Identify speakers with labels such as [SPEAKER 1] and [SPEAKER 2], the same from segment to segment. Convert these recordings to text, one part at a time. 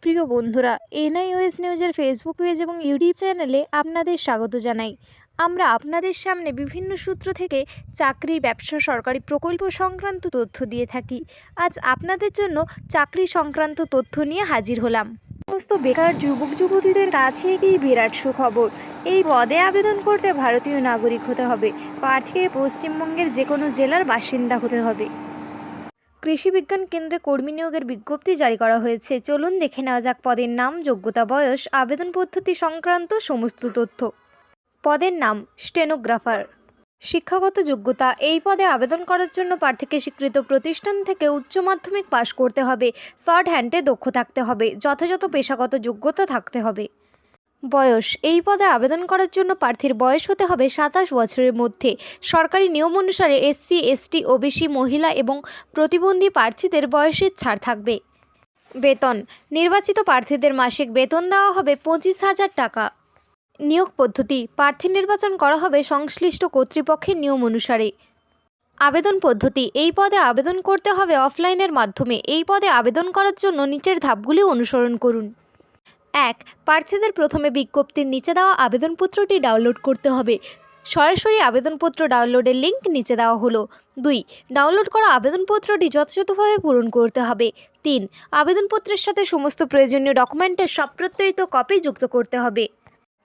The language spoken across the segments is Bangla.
[SPEAKER 1] প্রিয় বন্ধুরা, এনআইওএস নিউজের ফেসবুক পেজ এবং ইউটিউব চ্যানেলে আপনাদের স্বাগত জানাই। আমরা আপনাদের সামনে বিভিন্ন সূত্র থেকে চাকরি, ব্যবসা, সরকারি প্রকল্প সংক্রান্ত তথ্য দিয়ে থাকি। আজ আপনাদের জন্য চাকরি সংক্রান্ত তথ্য নিয়ে হাজির হলাম। সমস্ত বেকার যুবক যুবতীদের কাছে একটি বিরাট সুখবর। এই পদে আবেদন করতে ভারতীয় নাগরিক হতে হবে। প্রার্থীকে পশ্চিমবঙ্গের যে কোনো জেলার বাসিন্দা হতে হবে। কৃষি বিজ্ঞান কেন্দ্রে কর্মী নিয়োগের বিজ্ঞপ্তি জারি করা হয়েছে। চলুন দেখে নেওয়া যাক পদের নাম, যোগ্যতা, বয়স, আবেদন পদ্ধতি সংক্রান্ত সমস্ত তথ্য। পদের নাম স্টেনোগ্রাফার। শিক্ষাগত যোগ্যতা। এই পদে আবেদন করার জন্য প্রার্থীকে স্বীকৃত প্রতিষ্ঠান থেকে উচ্চ মাধ্যমিক পাশ করতে হবে। শর্ট হ্যান্ডে দক্ষ থাকতে হবে। যথাযথ পেশাগত যোগ্যতা থাকতে হবে। বয়স। এই পদে আবেদন করার জন্য প্রার্থীর বয়স হতে হবে 27 বছরের মধ্যে। সরকারি নিয়ম অনুসারে এসসি, এসটি, ওবিসি, মহিলা এবং প্রতিবন্ধী প্রার্থীদের বয়সের ছাড় থাকবে। বেতন। নির্বাচিত প্রার্থীদের মাসিক বেতন দেওয়া হবে 25,000 টাকা। নিয়োগ পদ্ধতি। প্রার্থী নির্বাচন করা হবে সংশ্লিষ্ট কর্তৃপক্ষের নিয়ম অনুসারে। আবেদন পদ্ধতি। এই পদে আবেদন করতে হবে অফলাইনের মাধ্যমে। এই পদে আবেদন করার জন্য নিচের ধাপগুলি অনুসরণ করুন। 1. প্রার্থীদের প্রথমে বিজ্ঞপ্তির নিচে দেওয়া আবেদনপত্রটি ডাউনলোড করতে হবে। সরাসরি আবেদনপত্র ডাউনলোডের লিঙ্ক নিচে দেওয়া হলো। 2. ডাউনলোড করা আবেদনপত্রটি যথাযথভাবে পূরণ করতে হবে। 3. আবেদনপত্রের সাথে সমস্ত প্রয়োজনীয় ডকুমেন্টের সপ্রত্যয়িত কপি যুক্ত করতে হবে।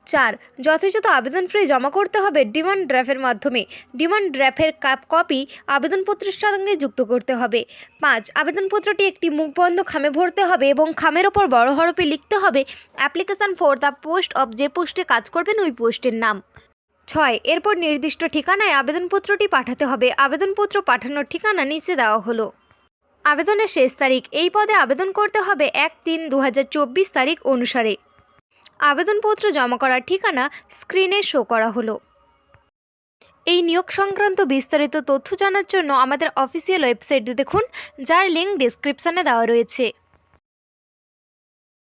[SPEAKER 1] 4. যথাযথ আবেদন ফি জমা করতে হবে ডিমান্ড ড্রাফটের মাধ্যমে। ডিমান্ড ড্রাফটের কপি আবেদনপত্রের সঙ্গে যুক্ত করতে হবে। 5. আবেদনপত্রটি একটি মুখবন্ধ খামে ভরতে হবে এবং খামের ওপর বড় হরফে লিখতে হবে application for the post of, যে পোস্টে কাজ করবেন ওই পোস্টের নাম। 6. এরপর নির্দিষ্ট ঠিকানায় আবেদনপত্রটি পাঠাতে হবে। আবেদনপত্র পাঠানোর ঠিকানা নিচে দেওয়া হলো। আবেদনের শেষ তারিখ। এই পদে আবেদন করতে হবে 1/3/2024 তারিখ অনুসারে। আবেদনপত্র জমা করার ঠিকানা স্ক্রিনে শো করা হলো। এই নিয়োগ সংক্রান্ত বিস্তারিত তথ্য জানার জন্য আমাদের অফিসিয়াল ওয়েবসাইট দেখুন, যার লিঙ্ক ডেসক্রিপশানে দেওয়া রয়েছে।